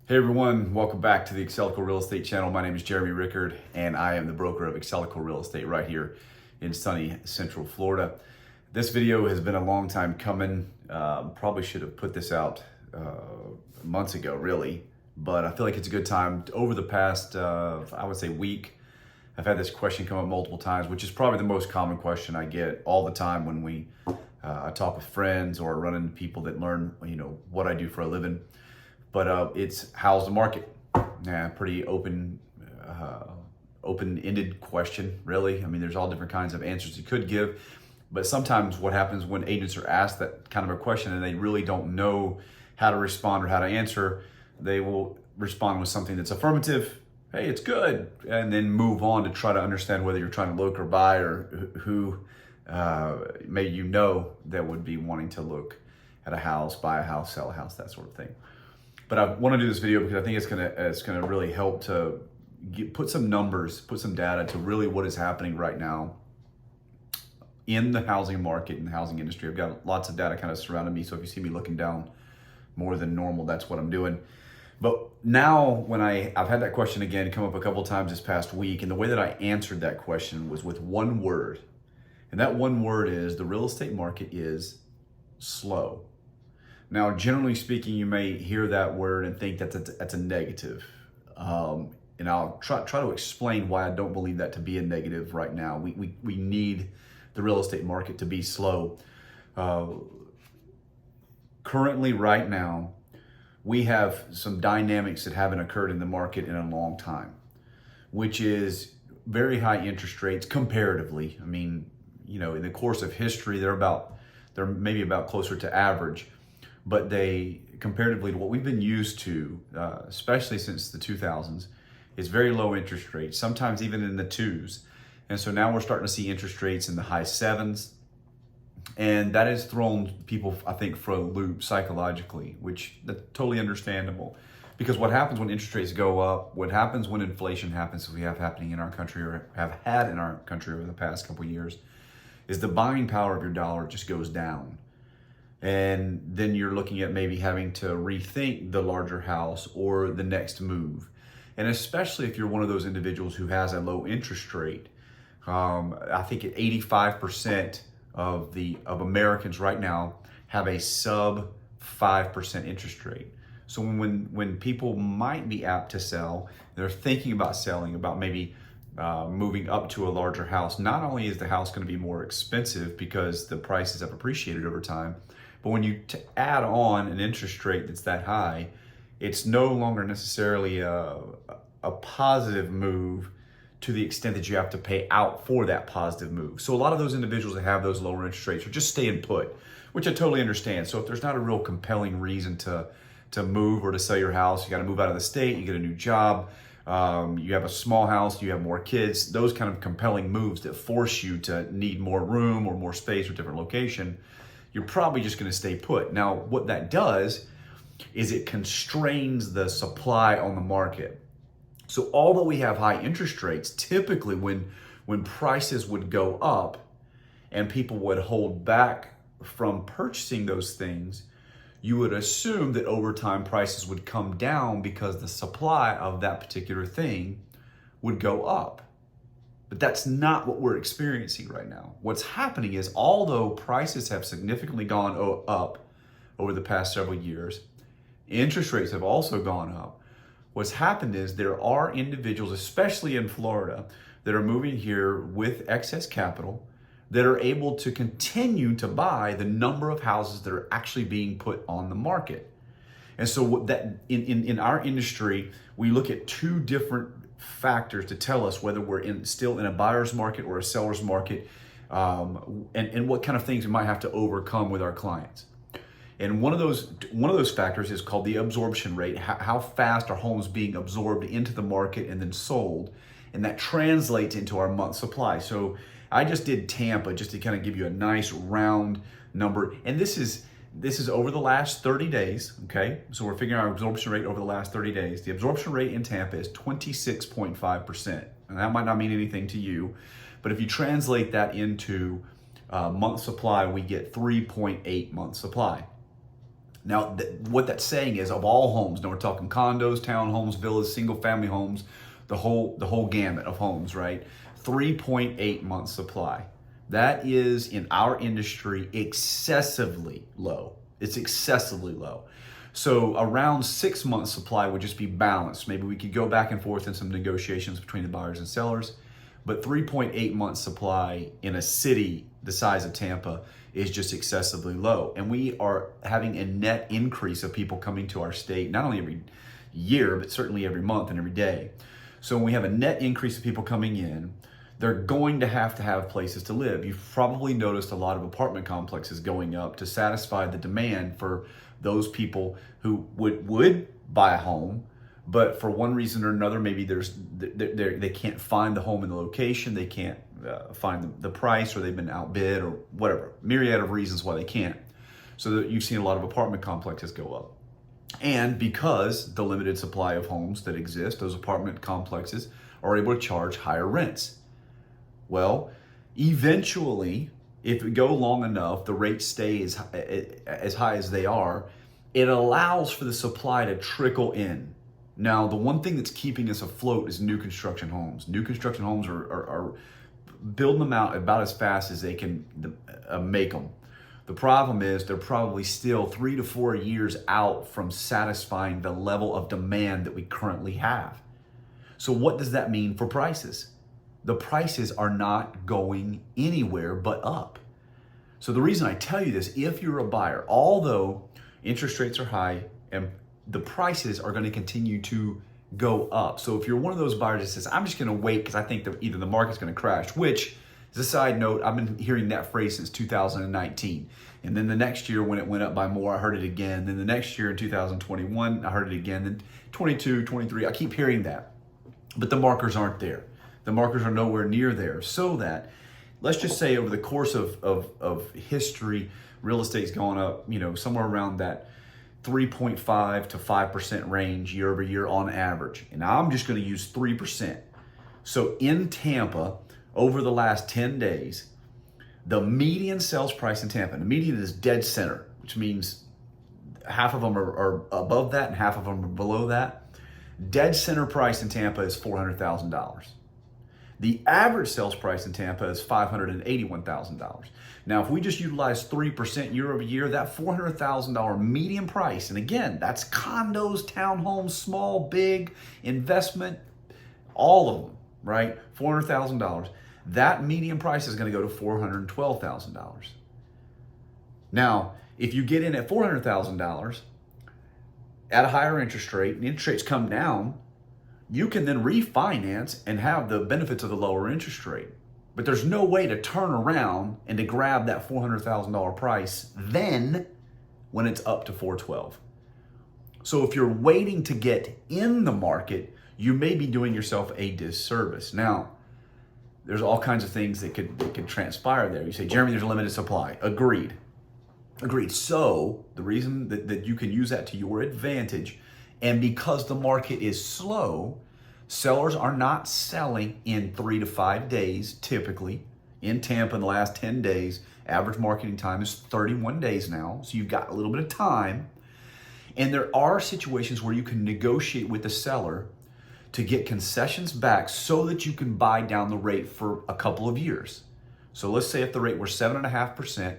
Hey everyone, welcome back to the Excellecore Real Estate channel. My name is Jeremy Rickard and I am the broker of Excellecore Real Estate right here in sunny Central Florida. This video has been a long time coming. Probably should have put this out months ago really, but I feel like it's a good time. Over the past, I would say week, I've had this question come up multiple times, which is probably the most common question I get all the time when I talk with friends or run into people that learn, what I do for a living. But it's how's the market? Yeah, pretty open-ended question, really. I mean, there's all different kinds of answers you could give, but sometimes what happens when agents are asked that kind of a question and they really don't know how to respond or how to answer, they will respond with something that's affirmative. Hey, it's good, and then move on to try to understand whether you're trying to look or buy or who that would be wanting to look at a house, buy a house, sell a house, that sort of thing. But I want to do this video because I think it's gonna really help to put some numbers, put some data to really what is happening right now in the housing market and the housing industry. I've got lots of data kind of surrounding me, so if you see me looking down more than normal, that's what I'm doing. But now when I've had that question again come up a couple of times this past week, and the way that I answered that question was with one word. And that one word is the real estate market is slow. Now, generally speaking, you may hear that word and think that's a negative. And I'll try to explain why I don't believe that to be a negative right now. We need the real estate market to be slow. Currently, right now, we have some dynamics that haven't occurred in the market in a long time, which is very high interest rates comparatively. I mean, in the course of history, they're maybe about closer to average. But they, comparatively to what we've been used to, especially since the 2000s, is very low interest rates, sometimes even in the twos. And so now we're starting to see interest rates in the high sevens. And that has thrown people, I think, for a loop psychologically, which that's totally understandable. Because what happens when interest rates go up, what happens when inflation happens, as we have happening in our country or have had in our country over the past couple of years, is the buying power of your dollar just goes down. And then you're looking at maybe having to rethink the larger house or the next move. And especially if you're one of those individuals who has a low interest rate. I think 85% of Americans right now have a sub 5% interest rate. So when people might be apt to sell, they're thinking about selling, about maybe moving up to a larger house. Not only is the house going to be more expensive because the prices have appreciated over time, but when you add on an interest rate that's that high, it's no longer necessarily a positive move to the extent that you have to pay out for that positive move. So a lot of those individuals that have those lower interest rates are just staying put, which I totally understand. So if there's not a real compelling reason to move or to sell your house, you got to move out of the state, you get a new job, you have a small house, you have more kids, those kind of compelling moves that force you to need more room or more space or different location, you're probably just going to stay put. Now, what that does is it constrains the supply on the market. So although we have high interest rates, typically when prices would go up and people would hold back from purchasing those things, you would assume that over time prices would come down because the supply of that particular thing would go up. But that's not what we're experiencing right now. What's happening is, although prices have significantly gone up over the past several years, interest rates have also gone up. What's happened is there are individuals, especially in Florida, that are moving here with excess capital that are able to continue to buy the number of houses that are actually being put on the market. And so what that in our industry, we look at two different factors to tell us whether we're still in a buyer's market or a seller's market, and what kind of things we might have to overcome with our clients. And one of those factors is called the absorption rate. How fast are homes being absorbed into the market and then sold, and that translates into our month supply. So I just did Tampa just to kind of give you a nice round number, and this is over the last 30 days, okay? So we're figuring our absorption rate over the last 30 days. The absorption rate in Tampa is 26.5%. And that might not mean anything to you, but if you translate that into month supply, we get 3.8 month supply. Now, what that's saying is of all homes, now we're talking condos, townhomes, villas, single family homes, the whole gamut of homes, right? 3.8 months supply. That is, in our industry, excessively low. It's excessively low. So around 6 months supply would just be balanced. Maybe we could go back and forth in some negotiations between the buyers and sellers, but 3.8 months supply in a city the size of Tampa is just excessively low. And we are having a net increase of people coming to our state, not only every year, but certainly every month and every day. So when we have a net increase of people coming in, they're going to have places to live. You've probably noticed a lot of apartment complexes going up to satisfy the demand for those people who would buy a home, but for one reason or another, maybe they can't find the home in the location, they can't find the price, or they've been outbid, or whatever, myriad of reasons why they can't. So that you've seen a lot of apartment complexes go up. And because the limited supply of homes that exist, those apartment complexes are able to charge higher rents. Well, eventually, if we go long enough, the rates stay as high as they are, it allows for the supply to trickle in. Now, the one thing that's keeping us afloat is new construction homes. New construction homes are building them out about as fast as they can make them. The problem is they're probably still 3 to 4 years out from satisfying the level of demand that we currently have. So what does that mean for prices? The prices are not going anywhere but up. So the reason I tell you this, if you're a buyer, although interest rates are high and the prices are going to continue to go up. So if you're one of those buyers that says, I'm just going to wait because I think that either the market's going to crash, which as a side note, I've been hearing that phrase since 2019. And then the next year when it went up by more, I heard it again. Then the next year in 2021, I heard it again. Then 22, 23, I keep hearing that. But the markers aren't there. The markers are nowhere near there. So that, let's just say over the course of history, real estate's going up, somewhere around that 3.5 to 5% range year over year on average. And I'm just going to use 3%. So in Tampa, over the last 10 days, the median sales price in Tampa, and the median is dead center, which means half of them are above that and half of them are below that. Dead center price in Tampa is $400,000. The average sales price in Tampa is $581,000. Now, if we just utilize 3% year over year, that $400,000 median price, and again, that's condos, townhomes, small, big, investment, all of them, right? $400,000. That median price is going to go to $412,000. Now, if you get in at $400,000 at a higher interest rate, and interest rates come down, you can then refinance and have the benefits of the lower interest rate. But there's no way to turn around and to grab that $400,000 price then when it's up to $412,000. So if you're waiting to get in the market, you may be doing yourself a disservice. Now, there's all kinds of things that could transpire there. You say, Jeremy, there's a limited supply. Agreed. So the reason that you can use that to your advantage, and because the market is slow, sellers are not selling in 3 to 5 days typically. In Tampa in the last 10 days, average marketing time is 31 days now. So you've got a little bit of time. And there are situations where you can negotiate with the seller to get concessions back so that you can buy down the rate for a couple of years. So let's say if the rate were 7.5%,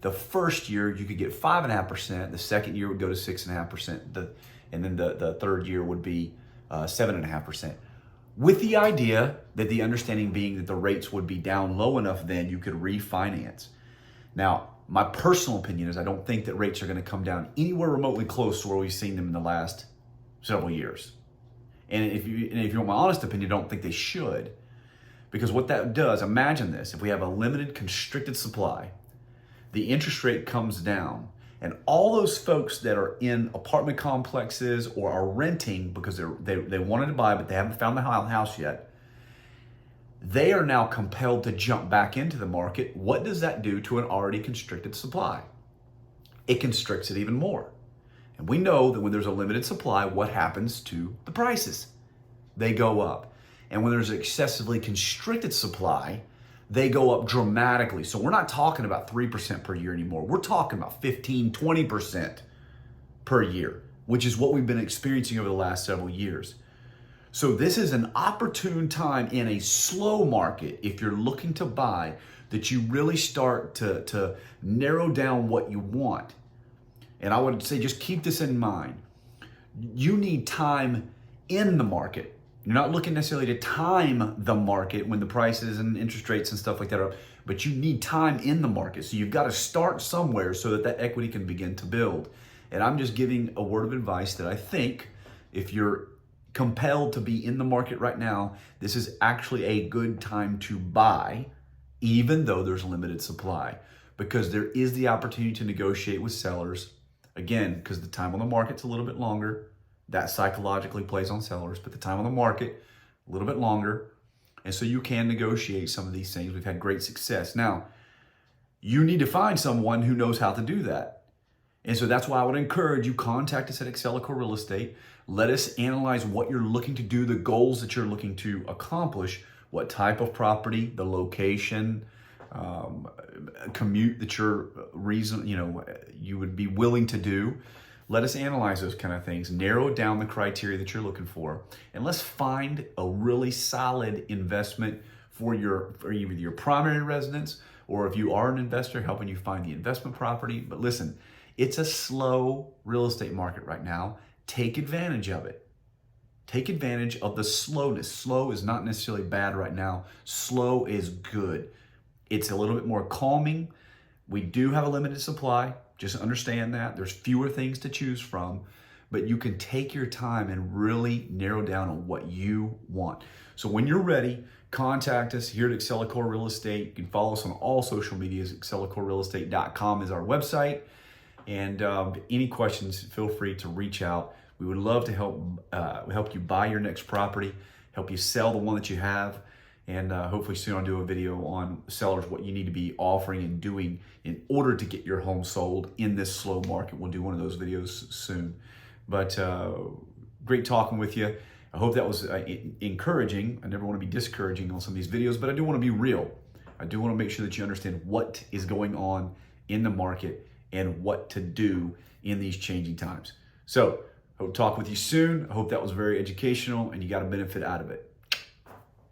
the first year you could get 5.5%, the second year would go to 6.5%, and then the third year would be 7.5%. With the idea that the understanding being that the rates would be down low enough then you could refinance. Now, my personal opinion is I don't think that rates are going to come down anywhere remotely close to where we've seen them in the last several years. And if you want my honest opinion, I don't think they should. Because what that does, imagine this, if we have a limited constricted supply, the interest rate comes down, and all those folks that are in apartment complexes or are renting because they wanted to buy but they haven't found the house yet, they are now compelled to jump back into the market. What does that do to an already constricted supply? It constricts it even more. And we know that when there's a limited supply, what happens to the prices? They go up. And when there's an excessively constricted supply, they go up dramatically. So we're not talking about 3% per year anymore. We're talking about 15, 20%. per year, which is what we've been experiencing over the last several years. So this is an opportune time in a slow market, if you're looking to buy, that you really start to narrow down what you want. And I would say just keep this in mind. You need time in the market. You're not looking necessarily to time the market when the prices and interest rates and stuff like that are up, but you need time in the market. So you've got to start somewhere so that that equity can begin to build. And I'm just giving a word of advice that I think if you're compelled to be in the market right now, this is actually a good time to buy, even though there's limited supply, because there is the opportunity to negotiate with sellers. Again, because the time on the market's a little bit longer. That psychologically plays on sellers, but the time on the market, a little bit longer. And so you can negotiate some of these things. We've had great success. Now, you need to find someone who knows how to do that. And so that's why I would encourage you, contact us at Excellecore Real Estate. Let us analyze what you're looking to do, the goals that you're looking to accomplish, what type of property, the location, commute that you would be willing to do. Let us analyze those kind of things, narrow down the criteria that you're looking for, and let's find a really solid investment for either your primary residence, or if you are an investor, helping you find the investment property. But listen, it's a slow real estate market right now. Take advantage of it. Take advantage of the slowness. Slow is not necessarily bad right now. Slow is good. It's a little bit more calming. We do have a limited supply. Just understand that. There's fewer things to choose from, but you can take your time and really narrow down on what you want. So when you're ready, contact us here at Excellecore Real Estate. You can follow us on all social medias. ExcellecoreRealEstate.com is our website. And any questions, feel free to reach out. We would love to help you buy your next property, help you sell the one that you have, and hopefully soon I'll do a video on sellers, what you need to be offering and doing in order to get your home sold in this slow market. We'll do one of those videos soon. But great talking with you. I hope that was encouraging. I never want to be discouraging on some of these videos, but I do want to be real. I do want to make sure that you understand what is going on in the market and what to do in these changing times. So, hope to talk with you soon. I hope that was very educational and you got a benefit out of it.